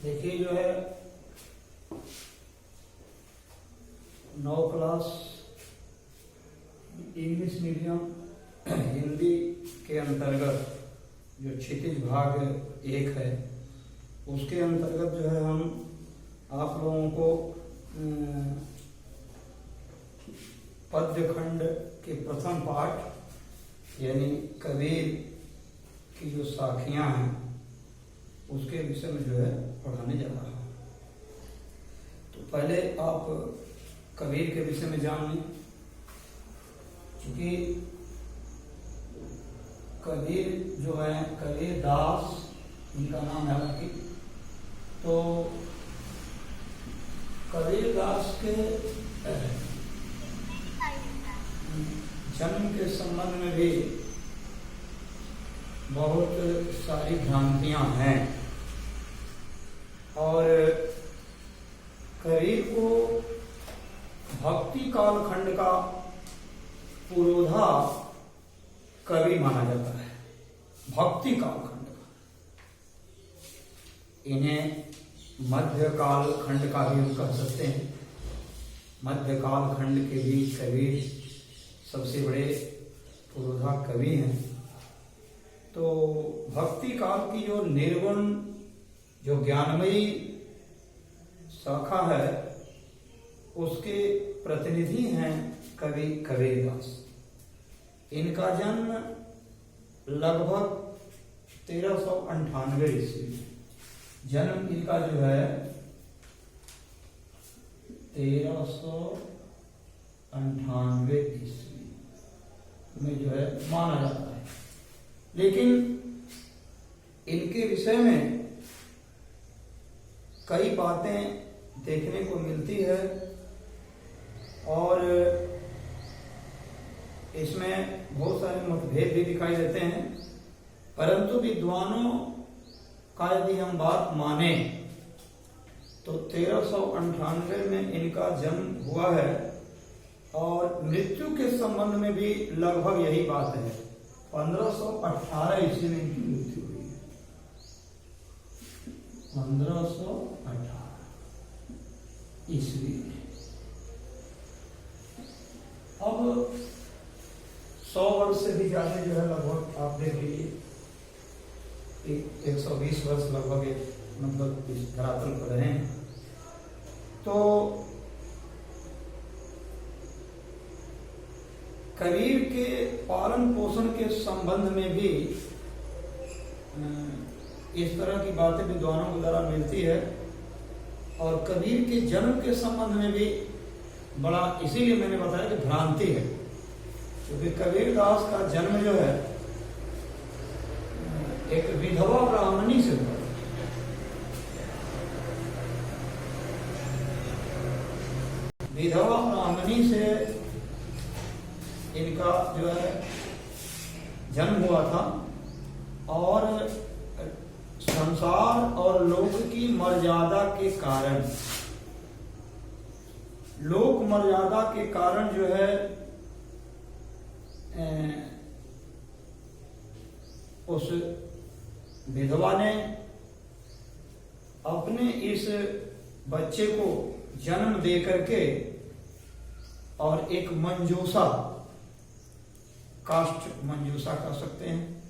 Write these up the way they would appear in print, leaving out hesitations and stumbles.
देखिए जो है 9 क्लास इंग्लिश मीडियम हिंदी के अंतर्गत जो क्षितिज भाग 1 है उसके अंतर्गत जो है हम आप लोगों को पद्य खंड के प्रथम पाठ यानी कबीर की जो साखियां हैं उसके विषय में जो है पढ़ाने जा रहा हूं। तो पहले आप कबीर के विषय में जान लें, क्योंकि कबीर जो है कबीर दास इनका नाम है। कि तो कबीर दास के जन्म के संबंध में भी बहुत सारी भ्रांतियां हैं और कबीर को भक्ति कालखंड का पुरोधा कवि माना जाता है। भक्ति कालखंड का, इन्हें मध्य कालखंड का भी हम कह सकते हैं। मध्य कालखंड के भी कबीर सबसे बड़े पुरोधा कवि हैं। तो भक्ति काल की जो निर्गुण जो ज्ञानमयी शाखा है उसके प्रतिनिधि हैं कवि कबीरदास। इनका जन्म लगभग 1398 ईस्वी में, जन्म इनका जो है 1398 ईस्वी में जो है माना जाता है। लेकिन इनके विषय में कई बातें देखने को मिलती है और इसमें बहुत सारे मतभेद भी दिखाई देते हैं, परंतु विद्वानों का यदि हम बात माने तो 1398 में इनका जन्म हुआ है और मृत्यु के संबंध में भी लगभग यही बात है। 1518 ईस्वी में इनकी मृत्यु हुई है। 1518 ईस्वी में। अब 100 वर्ष से भी ज्यादा जो है लगभग आप देख लीजिए 120 वर्ष लगभग मतलब इस धरातल पर रहे हैं। तो कबीर के पालन पोषण के संबंध में भी इस तरह की बातें विद्वानों के द्वारा मिलती है और कबीर के जन्म के संबंध में भी बड़ा, इसीलिए मैंने बताया कि भ्रांति है, क्योंकि कबीर दास का जन्म जो है एक विधवा ब्राह्मणी से हुआ। विधवा ब्राह्मणी से इनका जो है जन्म हुआ था और संसार और लोक की मर्यादा के कारण, लोक मर्यादा के कारण जो है उस विधवा ने अपने इस बच्चे को जन्म दे करके और एक मंजूषा, काष्ठ मंजूषा कह सकते हैं,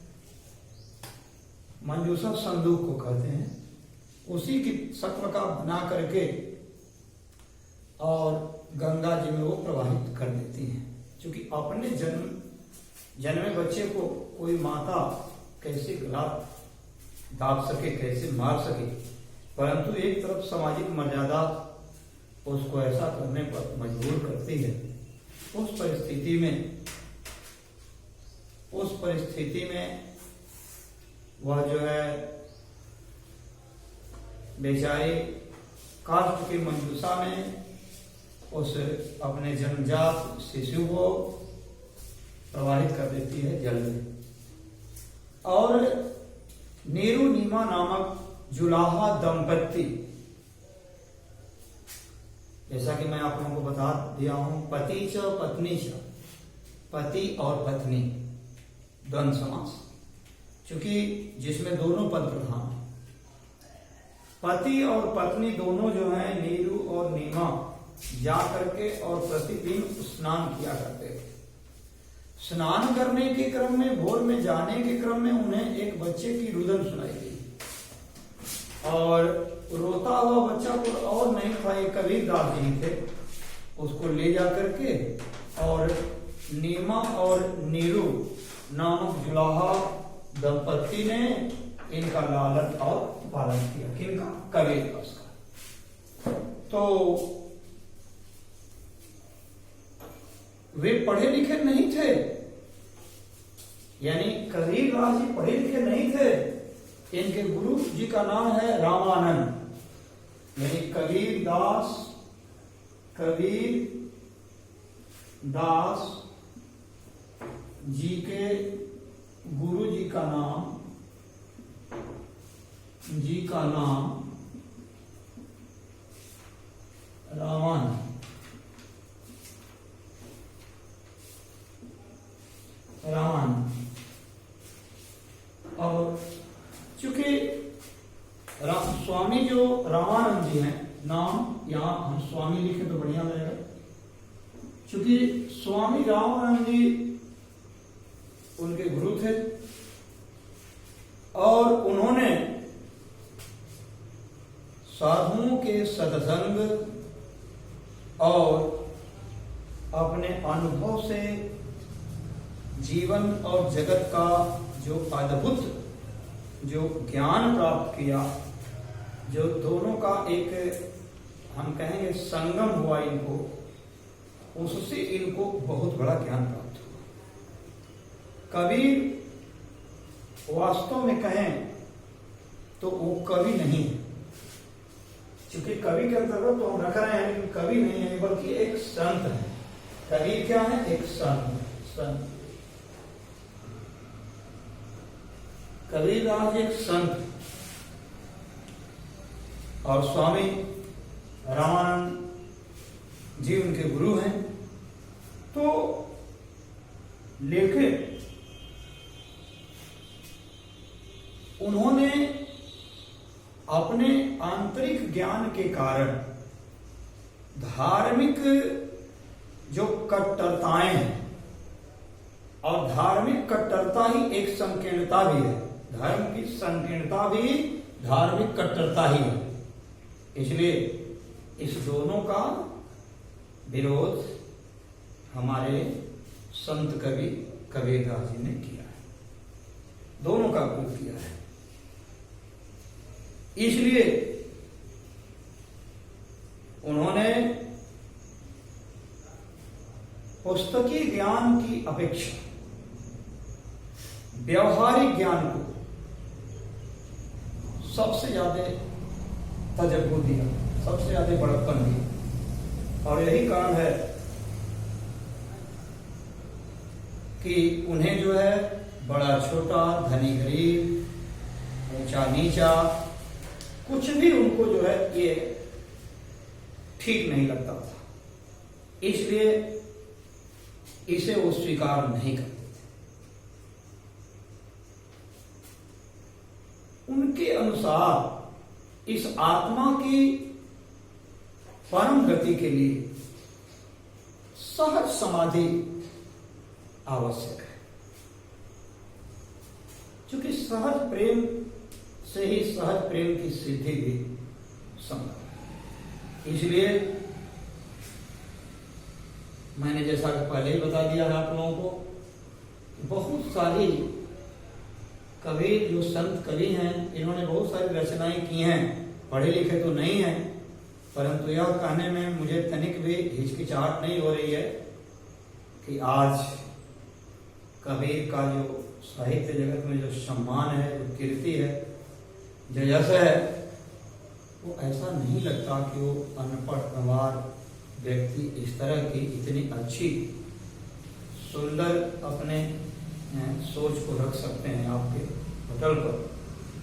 मंजूषा संदूक को कहते हैं, उसी की शक्ल का बना करके और गंगा जी में वो प्रवाहित कर देती हैं। क्योंकि अपने जन्मे बच्चे को कोई माता कैसे गला दाब सके, कैसे मार सके, परंतु एक तरफ सामाजिक मर्यादा उसको ऐसा करने पर मजबूर करती है। उस परिस्थिति में वह जो है बेचारी काष्ठ की मंजूषा में उस अपने जन्मजात शिशु को प्रवाहित कर देती है जल में। और नीरू नीमा नामक जुलाहा दंपत्ति, जैसा कि मैं आप लोगों को बता दिया हूं, पति च पत्नी च, पति और पत्नी द्वंद्व समास, क्योंकि जिसमें दोनों पद प्रधान हैं। पति और पत्नी दोनों जो हैं, नीरू और नीमा, जा करके और प्रतिदिन स्नान किया करते थे। स्नान करने के क्रम में, भोर में जाने के क्रम में उन्हें एक बच्चे की रुदन सुनाई दी और रोता हुआ बच्चा को और नहीं था, एक कबीरदास जी थे, उसको ले जा करके और नीमा और नीरू नामक जुलाहा दंपति ने इनका लालन और पालन किया। किनका? कबीरदास का। तो वे पढ़े लिखे नहीं थे, यानी कबीरदास जी पढ़े लिखे नहीं थे। इनके गुरु जी का नाम है रामानंद, यानी कबीरदास जी के गुरु जी का नाम रामानंद। और चूंकि स्वामी जो रामानंद जी हैं, नाम यहां हम स्वामी लिखे तो बढ़िया लगेगा, चूंकि स्वामी रामानंद जी उनके गुरु थे और उन्होंने साधुओं के सत्संग और अपने अनुभव से जीवन और जगत का जो अद्भुत जो ज्ञान प्राप्त किया, जो दोनों का एक हम कहेंगे संगम हुआ इनको, उससे इनको बहुत बड़ा ज्ञान प्राप्त हुआ। कबीर वास्तव में कहें तो वो कवि नहीं है, क्योंकि कवि के अंतर्गत तो हम रख रहे हैं, लेकिन कवि नहीं है बल्कि एक संत है। कबीर क्या है? एक संत। कबीरदास एक संत और स्वामी रामानंद जी उनके गुरु हैं। तो लेकिन उन्होंने अपने आंतरिक ज्ञान के कारण धार्मिक जो कट्टरताएं हैं, और धार्मिक कट्टरता ही एक संकीर्णता भी है, धर्म की संकीर्णता भी धार्मिक कट्टरता ही है, इसलिए इस दोनों का विरोध हमारे संत कवि कबीरदास जी ने किया है, दोनों का विरोध किया है। इसलिए उन्होंने पुस्तकीय ज्ञान की अपेक्षा व्यवहारिक ज्ञान को सबसे ज्यादा तजर्बा दिया, सबसे ज्यादा बड़प्पन दिया। और यही कारण है कि उन्हें जो है बड़ा छोटा, धनी गरीब, ऊंचा नीचा, कुछ भी उनको जो है ये ठीक नहीं लगता था, इसलिए इसे वो स्वीकार नहीं करते थे। उनके अनुसार इस आत्मा की परम गति के लिए सहज समाधि आवश्यक है, क्योंकि सहज प्रेम से ही सहज प्रेम की सिद्धि भी संभव है। इसलिए मैंने जैसा कि पहले ही बता दिया है आप लोगों को, बहुत सारी कबीर जो संत कवि हैं, इन्होंने बहुत सारी रचनाएं की हैं, पढ़े लिखे तो नहीं हैं, परंतु यह कहने में मुझे तनिक भी हिचकिचाहट नहीं हो रही है कि आज कबीर का जो साहित्य जगत में जो सम्मान है, जो कीर्ति है, जो यश है, वो ऐसा नहीं लगता कि वो अनपढ़ गंवार व्यक्ति इस तरह की इतनी अच्छी सुंदर अपने सोच को रख सकते हैं आपके पटल पर।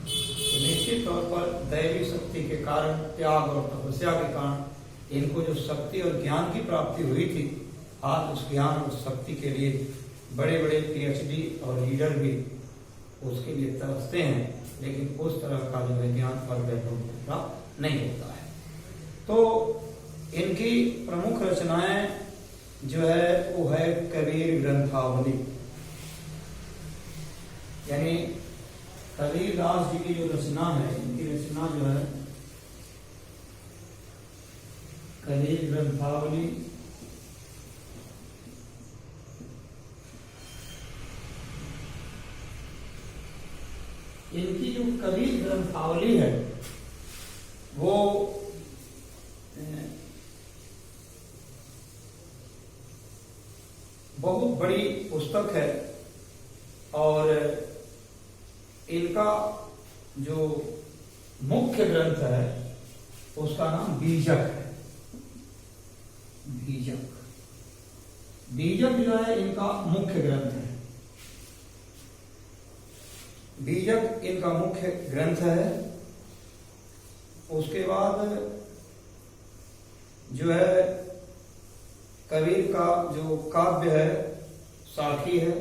तो निश्चित तौर पर दैवी शक्ति के कारण, त्याग और तपस्या के कारण इनको जो शक्ति और ज्ञान की प्राप्ति हुई थी, आज उस ज्ञान और शक्ति के लिए बड़े बड़े PhD और लीडर भी उसके लिए तरसते हैं, लेकिन उस तरह का जो है ज्ञान और वैभव प्राप्त नहीं होता है। तो इनकी प्रमुख रचनाएं जो है वो है कबीर ग्रंथावली, यानी कबीर दास जी की जो रचना है, इनकी रचना जो है कबीर ग्रंथावली। इनकी जो कबीर ग्रंथावली है वो बहुत बड़ी पुस्तक है और इनका जो मुख्य ग्रंथ है उसका नाम बीजक है। बीजक जो है इनका मुख्य ग्रंथ है। बीजक इनका मुख्य ग्रंथ है। उसके बाद जो है कबीर का जो काव्य है, साखी है,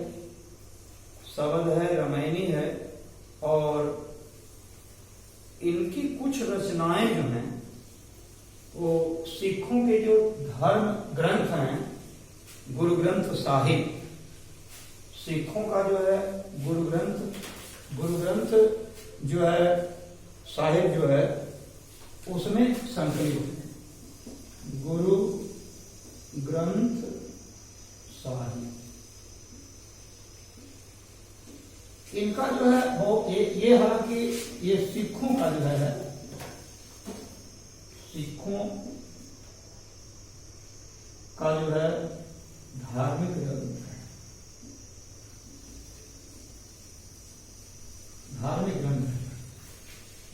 शबद है, रामायणी है, और इनकी कुछ रचनाएं जो हैं वो सिखों के जो धर्म ग्रंथ हैं, गुरु ग्रंथ साहिब, सिखों का जो है गुरु ग्रंथ जो है साहिब जो है उसमें संकलित है, गुरु ग्रंथ साहिब। इनका जो है वो ये हालांकि ये सिखों का जो है सिखों का जो है धार्मिक ग्रंथ है, धार्मिक ग्रंथ है।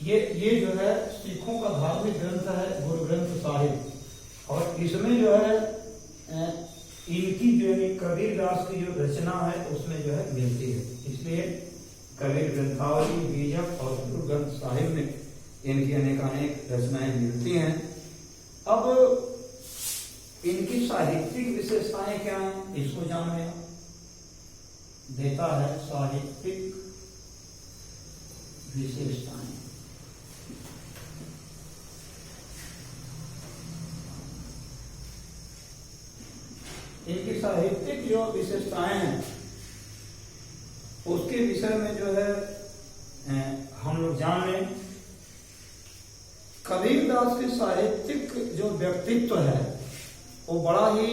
ये जो है सिखों का धार्मिक ग्रंथ है, गुरु ग्रंथ साहिब। और इसमें जो है इनकी जो है कबीर दास की जो रचना है उसमें जो है मिलती है, इसलिए कबीर ग्रंथावली, बीजक और गुरु ग्रंथ साहिब में इनकी अनेकानेक रचनाएं मिलती हैं। अब इनकी साहित्यिक विशेषताएं क्या हैं इसको जानने देता है। साहित्यिक विशेषताएं, इनकी साहित्यिक जो विशेषताएं हैं उसके विषय में जो है हम लोग जान लें। कबीर दास के साहित्यिक जो व्यक्तित्व है वो बड़ा ही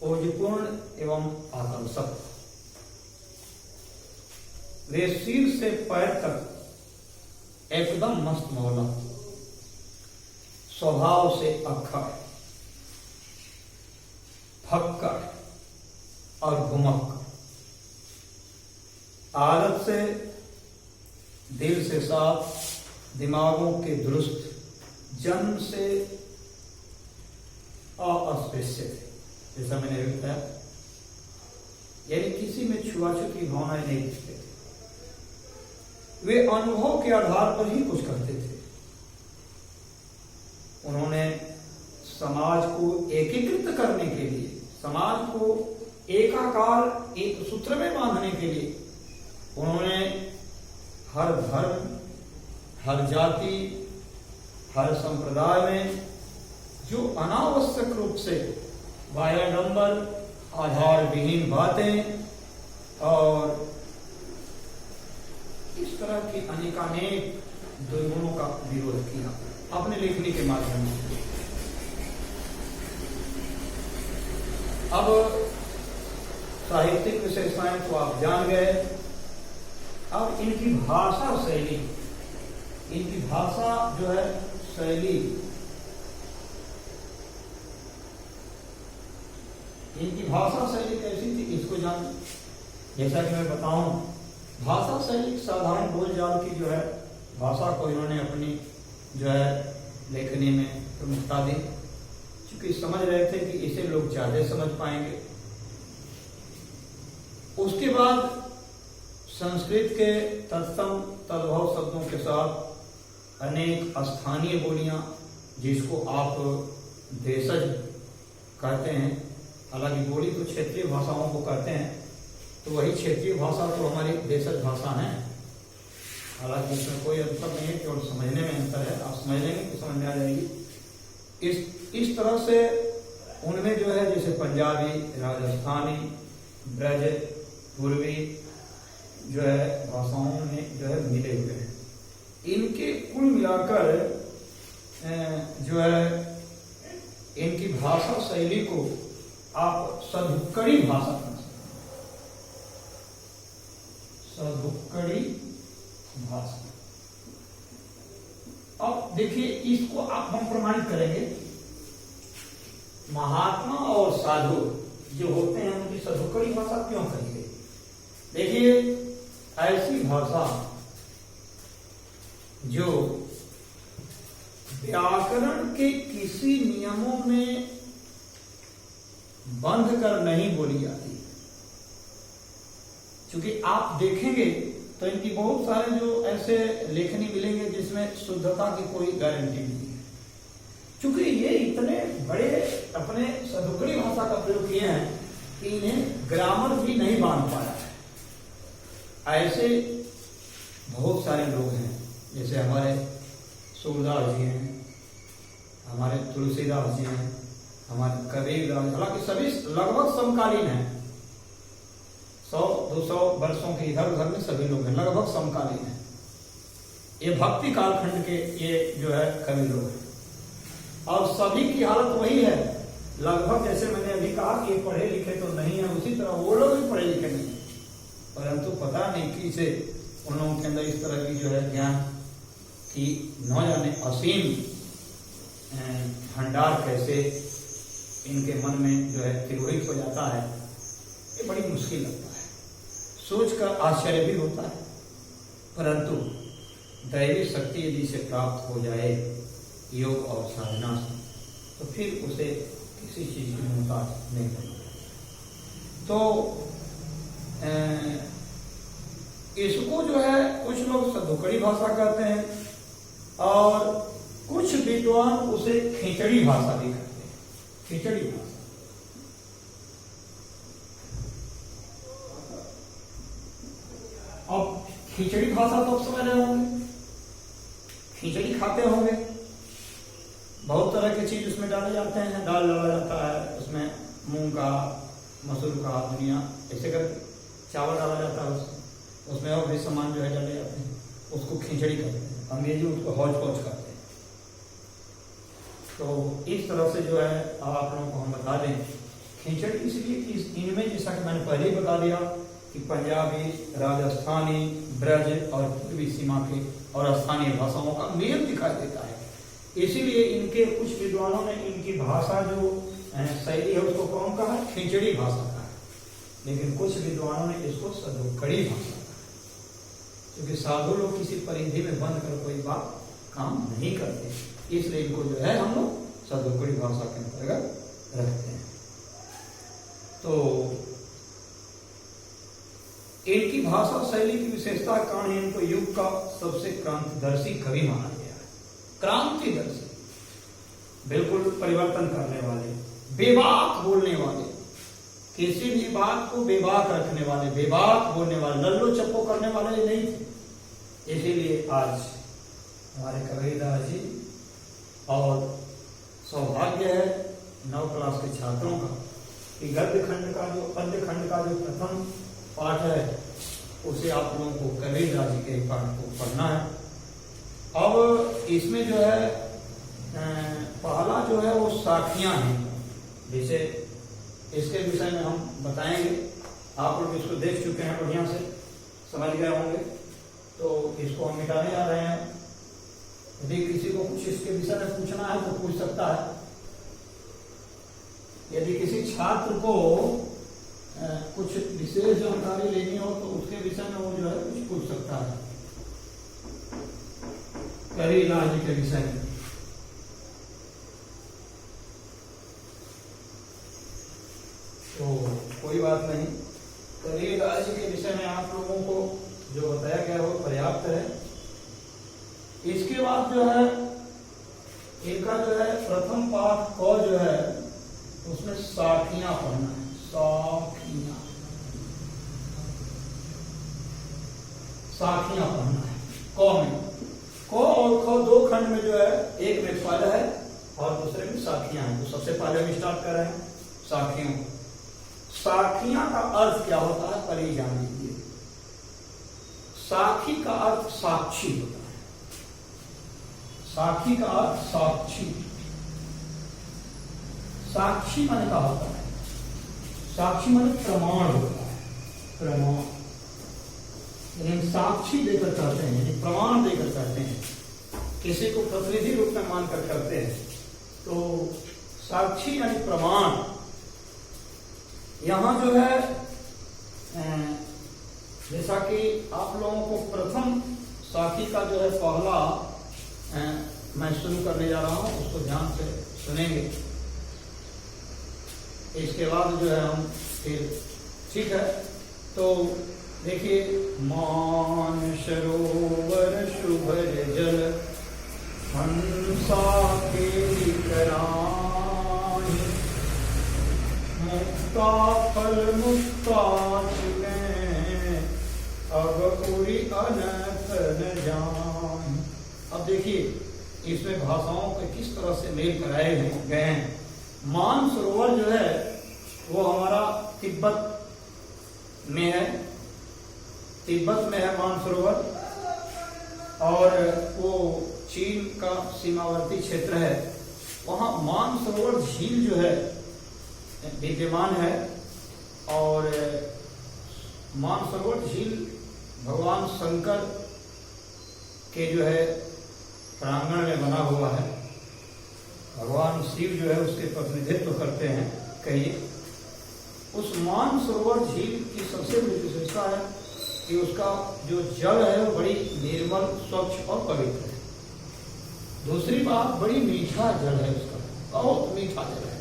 ओजपूर्ण एवं आकर्षक। वे सिर से पैर तक एकदम मस्त मौला, स्वभाव से अक्खर, फक्कर और घुमक्कर, आदत से, दिल से साफ, दिमागों के दुरुस्त, जन्म से अस्पृश्य थे, जैसा मैंने बताया, यानी किसी में छुआछूत की भावनाएं नहीं दिखते थे। वे अनुभव के आधार पर ही कुछ करते थे। उन्होंने समाज को एकीकृत करने के लिए, समाज को एकाकार, एक सूत्र में बांधने के लिए उन्होंने हर धर्म, हर जाति, हर संप्रदाय में जो अनावश्यक रूप से वायाडंबर, आधार विहीन बातें और इस तरह की अनेकानेक दुर्गुणों का विरोध किया अपने लेखनी के माध्यम से। अब साहित्यिक विशेषताएं तो आप जान गए। अब इनकी भाषा शैली, इनकी भाषा जो है शैली, इनकी भाषा शैली कैसी थी इसको जान। जैसा कि मैं बताऊं, भाषा शैली साधारण बोलचाल की जो है भाषा को इन्होंने अपनी जो है लेखनी में प्रमुखता दी, क्योंकि समझ रहे थे कि इसे लोग ज्यादा समझ पाएंगे। उसके बाद संस्कृत के तत्सम तद्भव शब्दों के साथ अनेक स्थानीय बोलियां, जिसको आप देशज कहते हैं, हालांकि बोली तो क्षेत्रीय भाषाओं को कहते हैं, तो वही क्षेत्रीय भाषा तो हमारी देशज भाषा है। हालांकि इसमें कोई अंतर नहीं है, केवल समझने में अंतर है। आप समझ लेंगे तो समझ में आ जाएगी। इस तरह से उनमें जो है जैसे पंजाबी, राजस्थानी, ब्रज, पूर्वी जो है भाषाओं में जो है मिले हुए हैं। इनके कुल मिलाकर जो है इनकी भाषा शैली को आप सधुक्कड़ी भाषा कह सकते हैं। सधुक्कड़ी भाषा। अब देखिए इसको आप हम प्रमाणित करेंगे। महात्मा और साधु जो होते हैं उनकी सधुक्कड़ी भाषा क्यों कही गई? देखिए ऐसी भाषा जो व्याकरण के किसी नियमों में बंध कर नहीं बोली जाती। क्योंकि आप देखेंगे तो इनकी बहुत सारे जो ऐसे लेखनी मिलेंगे जिसमें शुद्धता की कोई गारंटी नहीं है। क्योंकि ये इतने बड़े अपने सधुक्कड़ी भाषा का प्रयोग किए हैं कि इन्हें ग्रामर भी नहीं बांध पाया है। ऐसे बहुत सारे लोग हैं, जैसे हमारे सूरदास जी हैं, हमारे तुलसीदास जी हैं, हमारे कबीरदास, हालांकि सभी लगभग समकालीन हैं। 100-200 वर्षों के इधर उधर में सभी लोग हैं, लगभग समकालीन हैं। ये भक्ति कालखंड के ये जो है कवि लोग हैं। और सभी की हालत वही है, लगभग जैसे मैंने अभी कहा कि ये पढ़े लिखे तो नहीं है, उसी तरह वो लोग भी पढ़े लिखे नहीं, परंतु पता नहीं किसे उन लोगों के अंदर इस तरह की जो है ज्ञान की न जाने असीम भंडार कैसे इनके मन में जो है तिरोहित हो जाता है। ये बड़ी मुश्किल लगता है, सोच कर आश्चर्य भी होता है। परंतु दैवी शक्ति यदि से प्राप्त हो जाए योग और साधना से, तो फिर उसे किसी चीज की मोहताज नहीं बनना। तो इसको जो है कुछ लोग सधुक्कड़ी भाषा कहते हैं और कुछ विद्वान उसे खिचड़ी भाषा भी कहते हैं। खिचड़ी भाषा। अब खिचड़ी भाषा तो आप समझ रहे होंगे, खिचड़ी खाते होंगे, बहुत तरह के चीज उसमें डाले जाते हैं, दाल डाला जाता है उसमें, मूंग का, मसूर का, दुनिया ऐसे करके चावल डाला जाता है उसमें और भी सामान जो है डाले जाते हैं, उसको खिचड़ी कहते हैं। अंग्रेजी उसको हौज पौज कहते हैं। तो इस तरह से जो है आप लोगों को हम बता दें खिचड़ी, इसलिए कि इनमें जैसा कि मैंने पहले ही बता दिया कि पंजाबी, राजस्थानी, ब्रज और पूर्वी सीमा के और स्थानीय भाषाओं का मेल दिखाई देता है। इसीलिए इनके कुछ विद्वानों ने इनकी भाषा जो शैली है उसको कौन कहा? खिचड़ी भाषा कहा। लेकिन कुछ विद्वानों ने इसको सधुक्कड़ी भाषा कहा, क्योंकि साधु लोग किसी परिधि में बंद कर कोई बात काम नहीं करते, इसलिए इनको जो है हम लोग सधुक्कड़ी भाषा के अंतर्गत रखते हैं। तो इनकी भाषा शैली की विशेषता के कारण इनको युग का सबसे क्रांतिदर्शी कवि माना गया है। क्रांतिदर्शी, बिल्कुल परिवर्तन करने वाले, बेबाक बोलने वाले, किसी भी बात को बेबाक रखने वाले, बेबाक बोलने वाले, लल्लो चप्पो करने वाले नहीं थे। इसीलिए आज हमारे कबीरदास जी, और सौभाग्य है 9 क्लास के छात्रों का कि गद्य खंड का जो पद्य खंड का जो प्रथम पाठ है उसे आप लोगों को कबीरदास जी के पाठ को पढ़ना है। अब इसमें जो है पहला जो है वो साखियां हैं, जैसे इसके विषय में हम बताएंगे। आप लोग इसको देख चुके हैं, बढ़िया से समझ गए होंगे, तो इसको हम मिटाने जा रहे हैं। यदि किसी को कुछ इसके विषय में पूछना है तो पूछ सकता है। यदि किसी छात्र को कुछ विशेष जानकारी लेनी हो तो उसके विषय में वो जो है कुछ पूछ सकता है, कबीरदास जी के विषय में। तो कोई बात नहीं, कबीरदास जी के विषय में आप लोगों को जो बताया गया वो पर्याप्त है। इसके बाद जो है इनका जो है प्रथम पाठ को जो है उसमें साखियां पढ़ना है। साखियां पढ़ना है। क में, क और ख दो खंड में जो है, एक में फल है और दूसरे में साखियां हैं। तो सबसे पहले हम स्टार्ट कर रहे हैं साखियों। साखियां का अर्थ क्या होता है पहले ही जान लीजिए। साखी का अर्थ साक्षी होता है। साखी का अर्थ साक्षी। साक्षी माने क्या होता है? साक्षी माने प्रमाण होता है, प्रमाण। यानी साक्षी देकर करते हैं, यानी प्रमाण देकर करते हैं, किसी को प्रतिनिधि रूप में मानकर करते हैं। तो साक्षी यानी प्रमाण। यहां जो है जैसा कि आप लोगों को प्रथम साखी का जो है पहला मैं शुरू करने जा रहा हूं, उसको ध्यान से सुनेंगे। इसके बाद जो है हम फिर, ठीक है। तो देखिए, मान सरोवर शुभ्र जल हंसा के कराही, मुक्ता फल मुक्ता चुने, अब उड़ी अनंत न जान। अब देखिए इसमें भाषाओं के किस तरह से मेल कराए गए हैं। मान सरोवर जो है वो हमारा तिब्बत में है, तिब्बत में है मान सरोवर, और वो चीन का सीमावर्ती क्षेत्र है। वहां मान सरोवर झील जो है विद्यमान है, और मान सरोवर झील भगवान शंकर के जो है प्रांगण में बना हुआ है। भगवान शिव जो है उसके प्रतिनिधित्व करते हैं। कहिए, उस मान सरोवर झील की सबसे बड़ी विशेषता है कि उसका जो जल है वो बड़ी निर्मल, स्वच्छ और पवित्र है। दूसरी बात, बड़ी मीठा जल है उसका, बहुत मीठा जल है।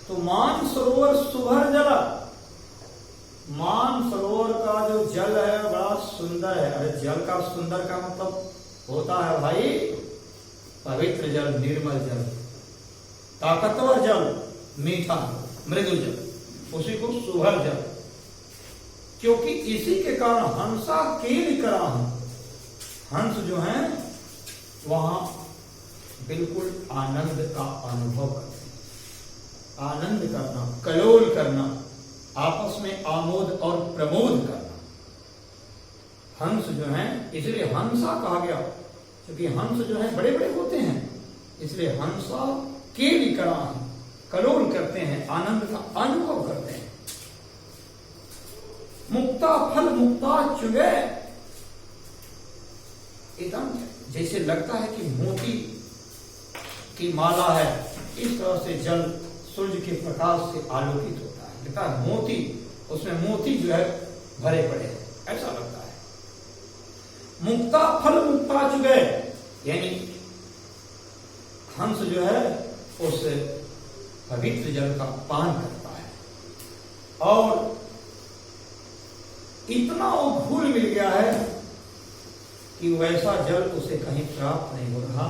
तो मान सरोवर सुभर जल, मान सरोवर का जो जल है बड़ा सुंदर है। अरे जल का सुंदर का मतलब होता है भाई पवित्र जल, निर्मल जल, ताकतवर जल, मीठा मृदु जल, उसी को सुभर जल। क्योंकि इसी के कारण हंसा केल कराही, हंस जो है वहां बिल्कुल आनंद का अनुभव करते हैं। आनंद करना, कलोल करना, आपस में आमोद और प्रमोद करना। हंस जो है, इसलिए हंसा कहा गया, क्योंकि हंस जो है बड़े बड़े होते हैं, इसलिए हंसा केल कराही, कलोल करते हैं, आनंद का अनुभव करते हैं। मुक्ता फल मुक्ता चुगे, एकदम जैसे लगता है कि मोती की माला है, इस तरह से जल सूर्य के प्रकाश से आलोकित होता है। लगता है मोती, उसमें मोती जो है भरे पड़े हैं, ऐसा लगता है। मुक्ता फल मुक्ता चुगे, यानी हंस जो है उस पवित्र जल का पान करता है, और इतना वो घुल मिल गया है कि वैसा जल उसे कहीं प्राप्त नहीं हो रहा।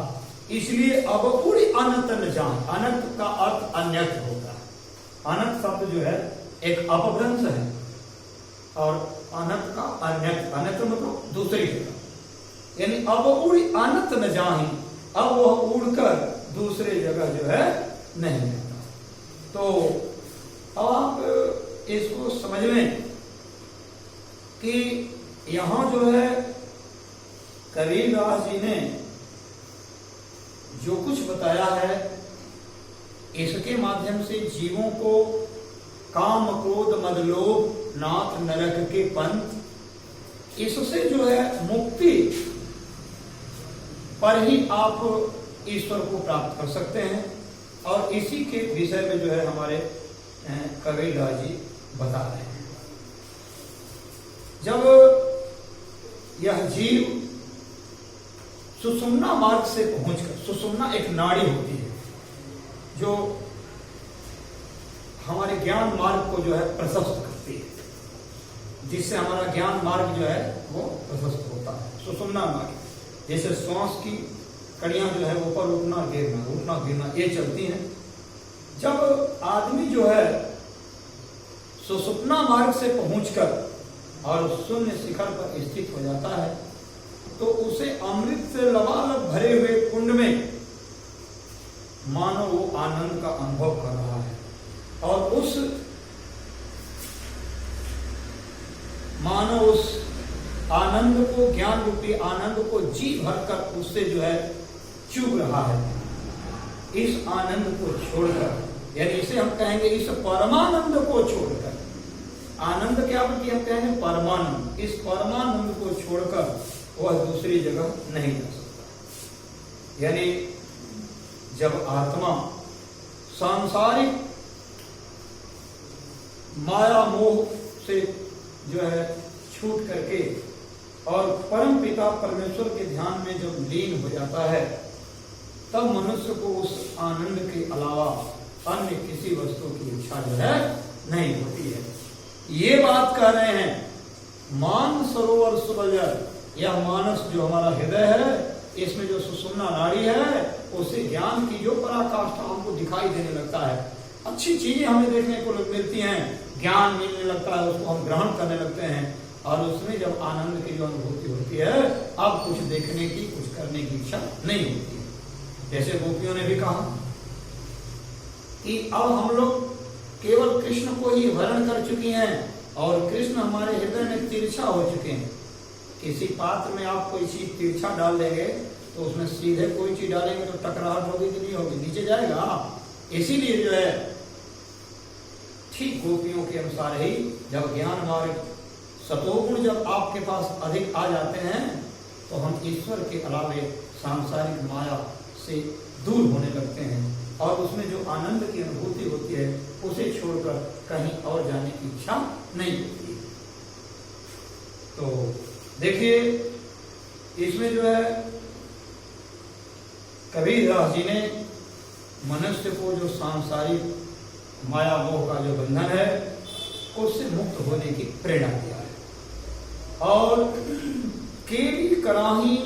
इसलिए अब पूरी अनंत न जान, अनंत का अर्थ अन्यत्र होता है। अनंत शब्द जो है एक अपभ्रंश है, और अनंत का अन्यत्र, अन्यत्र मतलब दूसरी जगह, यानी अब उड़ी अनंत न जाही, अब वह उड़कर दूसरे जगह जो है नहीं जाता। तो अब आप इसको समझ लें कि यहां जो है कबीरदास जी ने जो कुछ बताया है, इसके माध्यम से जीवों को काम क्रोध मद लोभ नाथ नरक के पंथ, इससे जो है मुक्ति पर ही आप ईश्वर को प्राप्त कर सकते हैं। और इसी के विषय में जो है हमारे कबीरदास जी बता रहे हैं। जब यह जीव सुषुम्ना मार्ग से पहुंचकर, सुषुम्ना एक नाड़ी होती है जो हमारे ज्ञान मार्ग को जो है प्रशस्त करती है, जिससे हमारा ज्ञान मार्ग जो है वो प्रशस्त होता है। सुषुम्ना मार्ग जैसे श्वास की कड़ियां जो है ऊपर उठना गिरना, उठना गिरना, ये चलती हैं। जब आदमी जो है सुषुम्ना मार्ग से पहुंचकर और शून्य शिखर पर स्थित हो जाता है, तो उसे अमृत से लबालब भरे हुए कुंड में मानो वो आनंद का अनुभव कर रहा है, और उस मानो उस आनंद को, ज्ञान रूपी आनंद को जी भरकर उससे जो है चूक रहा है। इस आनंद को छोड़कर, यानी इसे हम कहेंगे इस परमानंद को छोड़कर, आनंद क्या होती है हम कहेंगे परमानंद, इस परमानंद को छोड़कर वह दूसरी जगह नहीं जा सकता। यानी जब आत्मा सांसारिक माया मोह से जो है छूट करके और परम पिता परमेश्वर के ध्यान में जब लीन हो जाता है, तब मनुष्य को उस आनंद के अलावा अन्य किसी वस्तु की इच्छा जो है नहीं होती है। ये बात कह रहे हैं, मान सरोवर सुबजर, यह मानस जो हमारा हृदय है, इसमें जो सुषुम्ना नाड़ी है, उससे ज्ञान की जो पराकाष्ठा हमको दिखाई देने लगता है, अच्छी चीजें हमें देखने को मिलती हैं, ज्ञान मिलने लगता है, उसको हम ग्रहण करने लगते हैं, और उसमें जब आनंद की जो अनुभूति होती है, अब कुछ देखने की, कुछ करने की इच्छा नहीं होती है। जैसे गोपियों ने भी कहा कि अब हम लोग केवल कृष्ण को ही वर्ण कर चुकी हैं और कृष्ण हमारे हृदय में तिरछा हो चुके हैं। किसी पात्र में आप कोई चीज तिरछा डाल देंगे तो उसमें सीधे कोई चीज डालेंगे तो टकराहट होगी कि नहीं होगी, नीचे जाएगा। इसीलिए जो है ठीक गोपियों के अनुसार ही जब ज्ञान मार्ग सतोगुण जब आपके पास अधिक आ जाते हैं, तो हम ईश्वर के अलावे सांसारिक माया से दूर होने लगते हैं, और उसमें जो आनंद की अनुभूति होती है उसे छोड़कर कहीं और जाने की इच्छा नहीं होती है। तो देखिए, इसमें जो है कबीरदास जी ने मनुष्य को जो सांसारिक माया मोह का जो बंधन है उससे मुक्त होने की प्रेरणा दिया है। और केली कराही,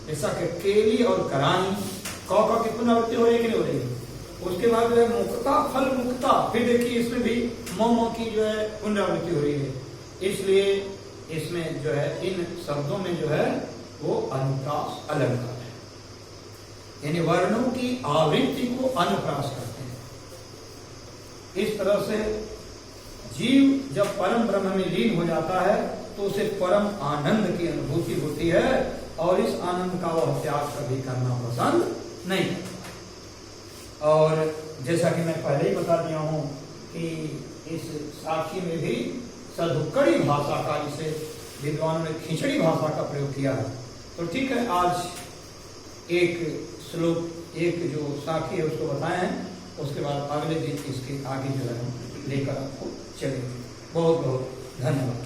जैसा कि केली और कराही कौ का की पुनरावृत्ति हो रही है कि नहीं हो रही है, उसके बाद जो है मुक्ता फल मुक्ता, फिर देखिए इसमें भी मोमो की जो है पुनरावृत्ति हो रही है। इसलिए इसमें जो है इन शब्दों में जो है वो अनुप्रास अलंकार है, यानी वर्णों की आवृत्ति को अनुप्रास करते हैं। इस तरह से जीव जब परम ब्रह्म में लीन हो जाता है तो उसे परम आनंद की अनुभूति होती है, और इस आनंद का वह त्याग कभी करना पसंद नहीं करता। और जैसा कि मैं पहले ही बता दिया हूं कि इस साखी में भी सदुक्कड़ी भाषा का, जिसे विद्वानों ने खिचड़ी भाषा का प्रयोग किया है। तो ठीक है, आज एक श्लोक, एक जो साखी है उसको बताए हैं, उसके बाद अगले दिन इसके आगे जो है हम लेकर आपको चलेंगे। बहुत बहुत धन्यवाद।